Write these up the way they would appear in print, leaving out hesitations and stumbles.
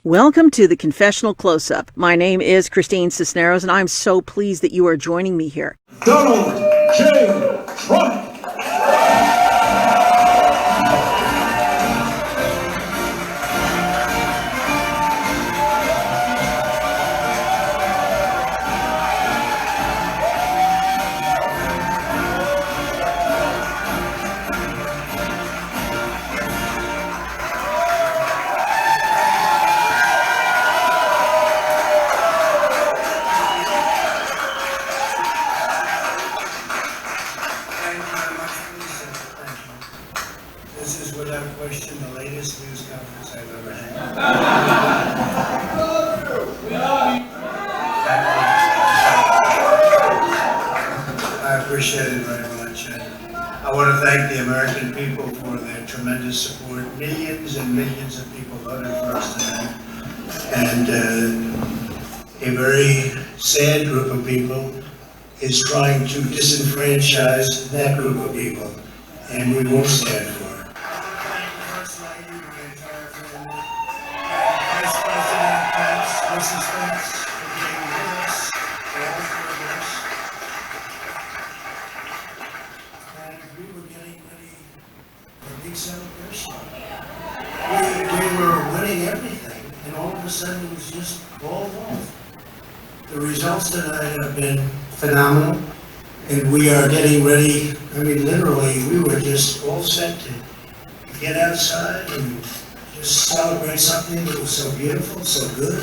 Welcome to the Confessional Close-Up. My name is Christine Cisneros, and I'm so pleased that you are joining me here. Donald J. Trump. This is without question the latest news conference I've ever had. I appreciate it very much. And I want to thank the American people for their tremendous support. Millions and millions of people voted for us tonight. And a very sad group of people is trying to disenfranchise that group of people. And we won't stand for it. First Lady, my entire family, Vice President Pence, Mrs. Pence, for being with us, all three of us. And we were getting ready for a big celebration. We were winning everything, and all of a sudden it was just all off. The results tonight have been phenomenal, and we are getting ready. I mean, literally, we were just all set to get outside and just celebrate something that was so beautiful, so good.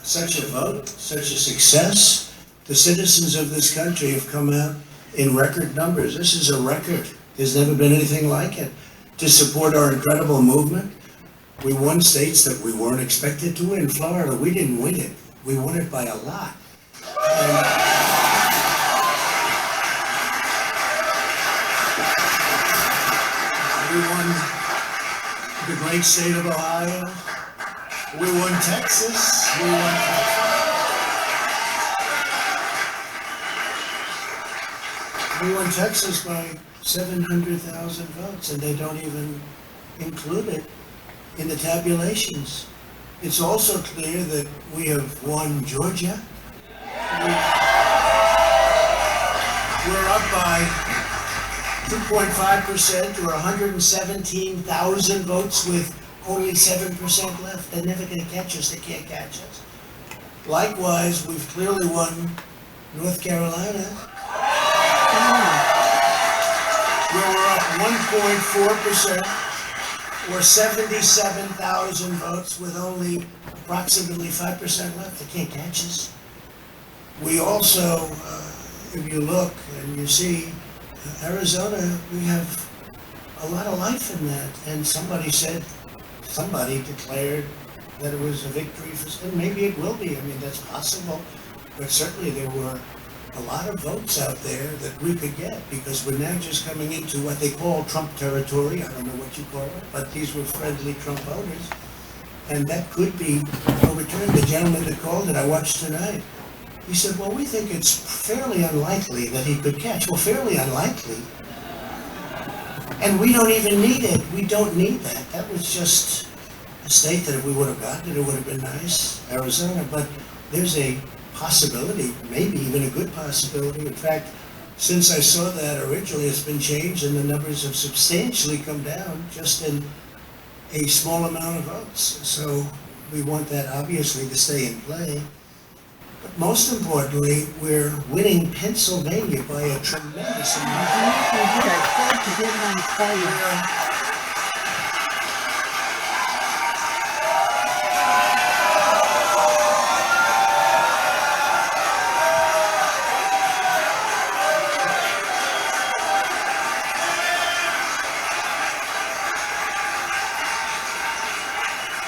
Such a vote, such a success. The citizens of this country have come out in record numbers. This is a record. There's never been anything like it. To support our incredible movement, we won states that we weren't expected to win. Florida, we didn't win it. We won it by a lot. We won the great state of Ohio. We won Texas. We won Texas by 700,000 votes, and they don't even include it in the tabulations. It's also clear that we have won Georgia. We're up by 2.5% or 117,000 votes with only 7% left. They're never going to catch us. They can't catch us. Likewise, we've clearly won North Carolina, where we're up 1.4% or 77,000 votes with only approximately 5% left. They can't catch us. We also, if you look and you see, Arizona, we have a lot of life in that. And somebody declared that it was a victory for, and maybe it will be. I mean, that's possible. But certainly there were a lot of votes out there that we could get, because we're now just coming into what they call Trump territory. I don't know what you call it, but these were friendly Trump voters. And that could be overturned. The gentleman that called it, I watched tonight. He said, well, we think it's fairly unlikely that he could catch. Well, fairly unlikely. And we don't even need it. We don't need that. That was just a state that if we would have gotten it, it would have been nice, Arizona. But there's a possibility, maybe even a good possibility. In fact, since I saw that originally, it's been changed and the numbers have substantially come down just in a small amount of votes. So we want that obviously to stay in play. But most importantly, we're winning Pennsylvania by a tremendous amount.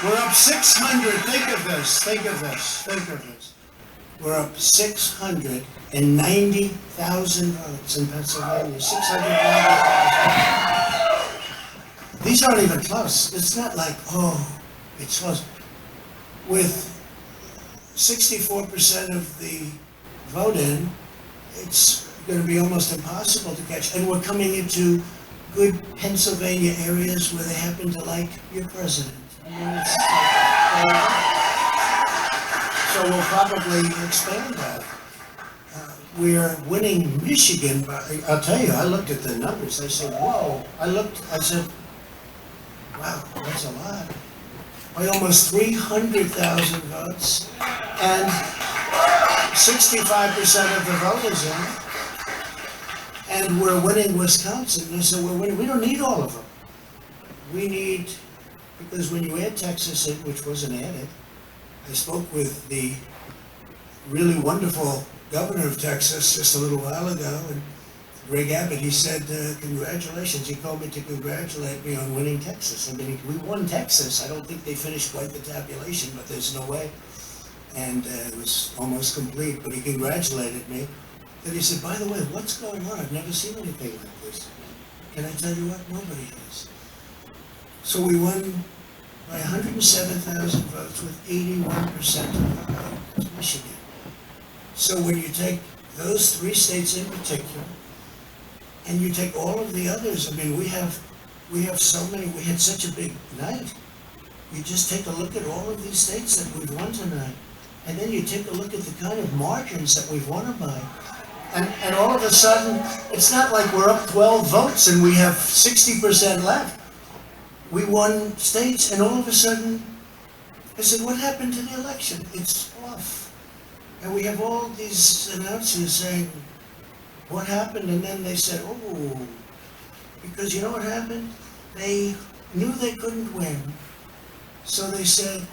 We're up 600. Think of this. We're up 690,000 votes in Pennsylvania. 690,000. These aren't even close. It's not like, oh, it's close. With 64% of the vote in, it's going to be almost impossible to catch. And we're coming into good Pennsylvania areas where they happen to like your president. I mean, so we'll probably expand that. We're winning Michigan, but I'll tell you, I looked at the numbers. I said, whoa. I said, wow, that's a lot. By almost 300,000 votes, and 65% of the voters in, and we're winning Wisconsin. And I said, we're winning. We don't need all of them. We need, because when you add Texas in, which wasn't added, I spoke with the really wonderful governor of Texas just a little while ago, and Greg Abbott, he said, congratulations. He told me to congratulate me on winning Texas. I mean, we won Texas. I don't think they finished quite the tabulation, but there's no way. And it was almost complete, but he congratulated me. Then he said, by the way, what's going on? I've never seen anything like this. Can I tell you what? Nobody has. So we won by 107,000 votes with 81% of the vote. Michigan. So when you take those three states in particular, and you take all of the others, I mean, we have so many, we had such a big night. You just take a look at all of these states that we've won tonight, and then you take a look at the kind of margins that we've won them by. And all of a sudden, it's not like we're up 12 votes and we have 60% left. We won states, and all of a sudden, I said, what happened to the election? It's off. And we have all these announcers saying, what happened? And then they said, oh, because you know what happened? They knew they couldn't win. So they said,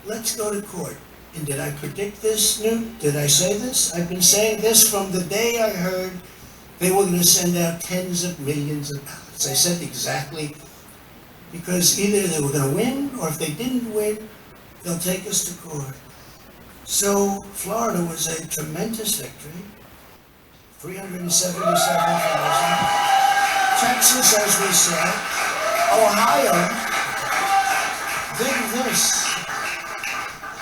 let's go to court. And did I predict this, Newt? Did I say this? I've been saying this from the day I heard they were going to send out tens of millions of ballots. I said exactly, because either they were going to win, or if they didn't win, they'll take us to court. So Florida was a tremendous victory, 377,000. Texas, as we said. Ohio, dig this.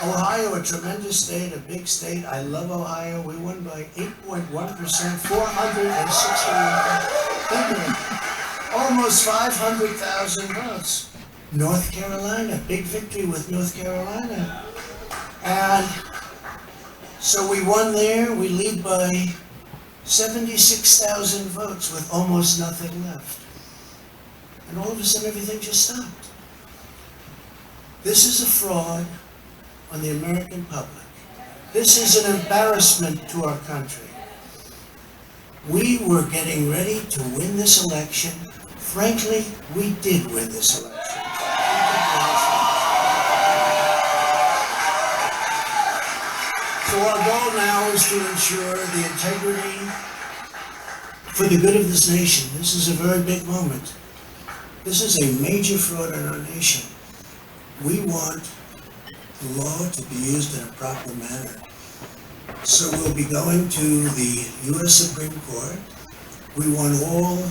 Ohio, a tremendous state, a big state. I love Ohio. We won by 8.1%, 461,000, almost 500,000 votes. North Carolina, big victory with North Carolina. And so we won there. We lead by 76,000 votes with almost nothing left. And all of a sudden, everything just stopped. This is a fraud on the American public. This is an embarrassment to our country. We were getting ready to win this election. Frankly, we did win this election. So our goal now is to ensure the integrity for the good of this nation. This is a very big moment. This is a major fraud in our nation. We want the law to be used in a proper manner. So we'll be going to the U.S. Supreme Court. We want all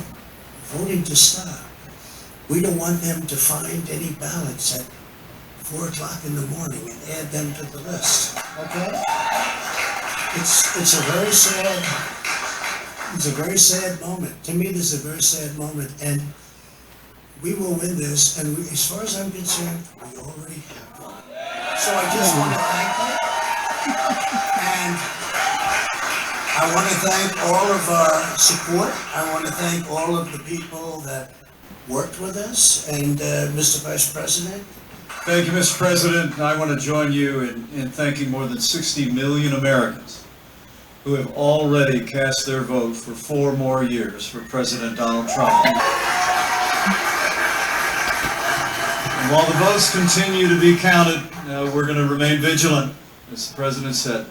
voting to stop. We don't want them to find any ballots at 4 o'clock in the morning and add them to the list. Okay? It's a very sad moment. To me, this is a very sad moment, and we will win this. And as far as I'm concerned, we already have won. So I just want to thank you, and I want to thank all of our support. I want to thank all of the people that worked with us, and Mr. Vice President. Thank you, Mr. President. I want to join you in thanking more than 60 million Americans who have already cast their vote for 4 more years for President Donald Trump. And while the votes continue to be counted, we're going to remain vigilant, as the President said.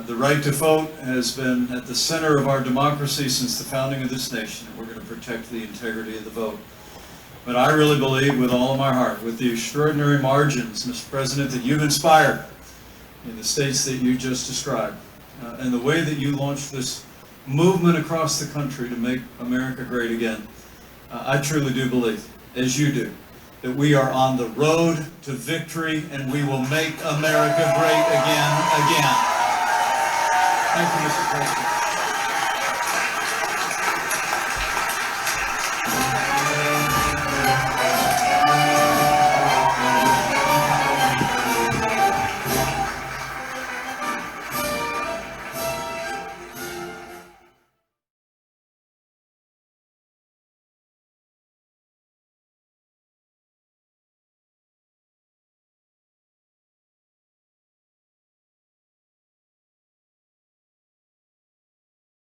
The right to vote has been at the center of our democracy since the founding of this nation, and we're going to protect the integrity of the vote. But I really believe with all of my heart, with the extraordinary margins, Mr. President, that you've inspired in the states that you just described, and the way that you launched this movement across the country to make America great again, I truly do believe, as you do, that we are on the road to victory, and we will make America great again. Thank you, Mr. President.